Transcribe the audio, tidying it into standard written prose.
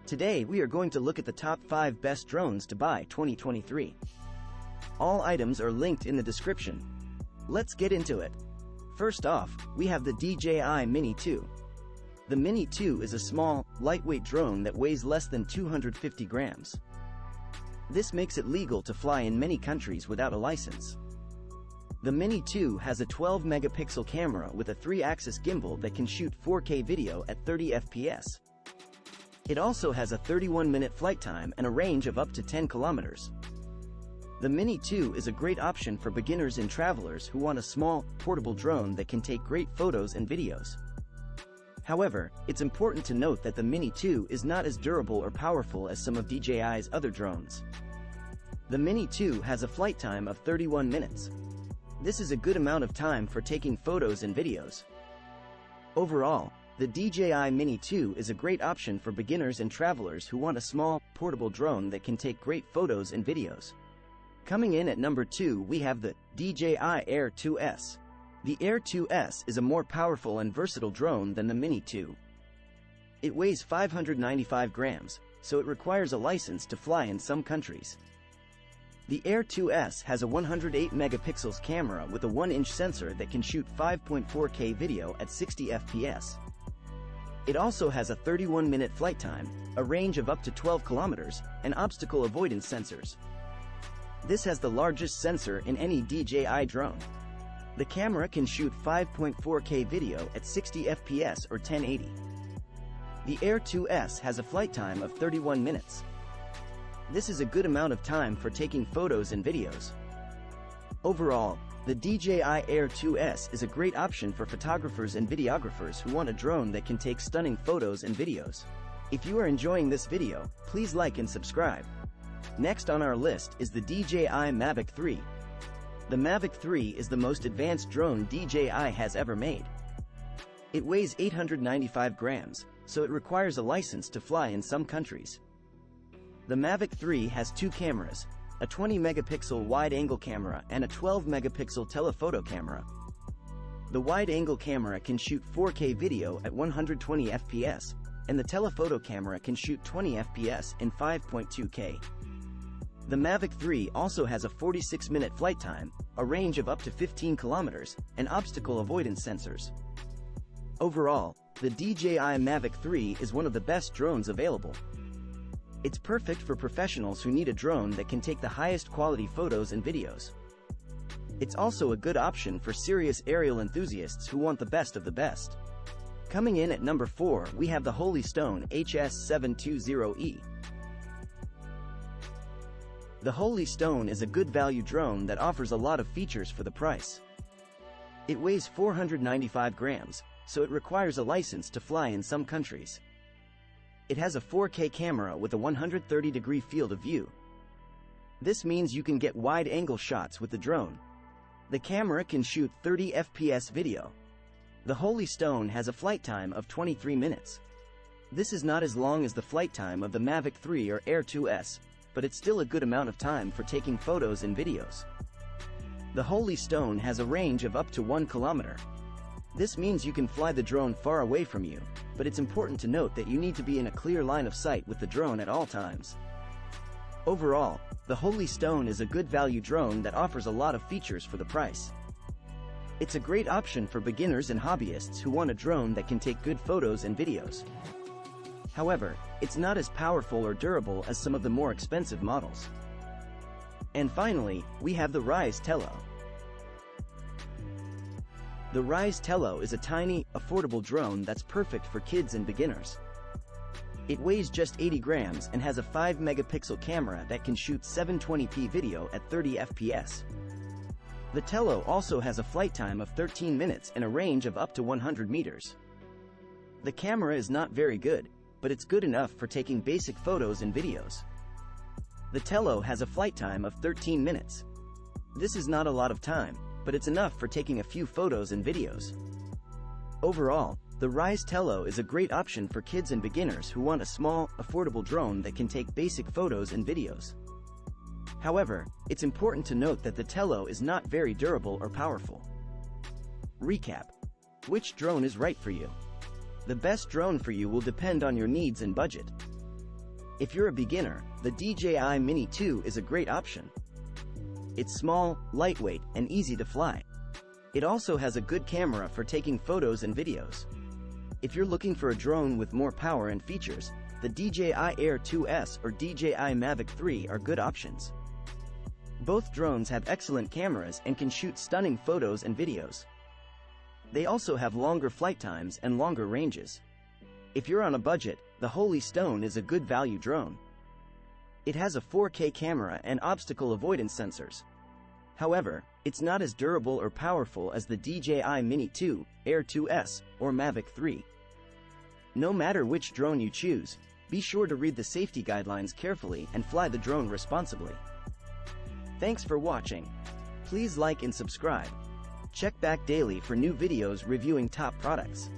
Today we are going to look at the top 5 best drones to buy 2023. All items are linked in the description. Let's get into it. First off, we have the DJI Mini 2. The Mini 2 is a small, lightweight drone that weighs less than 250 grams. This makes it legal to fly in many countries without a license. The Mini 2 has a 12-megapixel camera with a 3-axis gimbal that can shoot 4K video at 30 FPS. It also has a 31-minute flight time and a range of up to 10 kilometers. The Mini 2 is a great option for beginners and travelers who want a small, portable drone that can take great photos and videos. However, it's important to note that the Mini 2 is not as durable or powerful as some of DJI's other drones. The Mini 2 has a flight time of 31 minutes. This is a good amount of time for taking photos and videos. Overall, the DJI Mini 2 is a great option for beginners and travelers who want a small, portable drone that can take great photos and videos. Coming in at number 2 we have the DJI Air 2S. The Air 2S is a more powerful and versatile drone than the Mini 2. It weighs 595 grams, so it requires a license to fly in some countries. The Air 2S has a 108 megapixels camera with a 1-inch sensor that can shoot 5.4K video at 60 FPS. It also has a 31-minute flight time, a range of up to 12 kilometers, and obstacle avoidance sensors. This has the largest sensor in any DJI drone. The camera can shoot 5.4K video at 60 FPS or 1080. The Air 2S has a flight time of 31 minutes. This is a good amount of time for taking photos and videos. Overall, the DJI Air 2S is a great option for photographers and videographers who want a drone that can take stunning photos and videos. If you are enjoying this video, please like and subscribe. Next on our list is the DJI Mavic 3. The Mavic 3 is the most advanced drone DJI has ever made. It weighs 895 grams, so it requires a license to fly in some countries. The Mavic 3 has 2 cameras, a 20-megapixel wide-angle camera and a 12-megapixel telephoto camera. The wide-angle camera can shoot 4K video at 120 FPS, and the telephoto camera can shoot 20 FPS in 5.2K. The Mavic 3 also has a 46-minute flight time, a range of up to 15 kilometers, and obstacle avoidance sensors. Overall, the DJI Mavic 3 is one of the best drones available. It's perfect for professionals who need a drone that can take the highest quality photos and videos. It's also a good option for serious aerial enthusiasts who want the best of the best. Coming in at number 4 we have the Holy Stone HS720E. The Holy Stone is a good value drone that offers a lot of features for the price. It weighs 495 grams, so it requires a license to fly in some countries. It has a 4K camera with a 130-degree field of view. This means you can get wide-angle shots with the drone. The camera can shoot 30 FPS video. The Holy Stone has a flight time of 23 minutes. This is not as long as the flight time of the Mavic 3 or Air 2S, but it's still a good amount of time for taking photos and videos. The Holy Stone has a range of up to 1 kilometer. This means you can fly the drone far away from you, but it's important to note that you need to be in a clear line of sight with the drone at all times. Overall, the Holy Stone is a good value drone that offers a lot of features for the price. It's a great option for beginners and hobbyists who want a drone that can take good photos and videos. However, it's not as powerful or durable as some of the more expensive models. And finally, we have the Ryze Tello. The Ryze Tello is a tiny, affordable drone that's perfect for kids and beginners. It weighs just 80 grams and has a 5-megapixel camera that can shoot 720p video at 30 FPS. The Tello also has a flight time of 13 minutes and a range of up to 100 meters. The camera is not very good, but it's good enough for taking basic photos and videos. The Tello has a flight time of 13 minutes. This is not a lot of time, but it's enough for taking a few photos and videos. Overall, the Ryze Tello is a great option for kids and beginners who want a small, affordable drone that can take basic photos and videos. However, it's important to note that the Tello is not very durable or powerful. Recap. Which drone is right for you? The best drone for you will depend on your needs and budget. If you're a beginner, the DJI Mini 2 is a great option. It's small, lightweight, and easy to fly. It also has a good camera for taking photos and videos. If you're looking for a drone with more power and features, the DJI Air 2S or DJI Mavic 3 are good options. Both drones have excellent cameras and can shoot stunning photos and videos. They also have longer flight times and longer ranges. If you're on a budget, the Holy Stone is a good value drone. It has a 4K camera and obstacle avoidance sensors. However, it's not as durable or powerful as the DJI Mini 2, Air 2S, or Mavic 3. No matter which drone you choose, be sure to read the safety guidelines carefully and fly the drone responsibly. Thanks for watching. Please like and subscribe. Check back daily for new videos reviewing top products.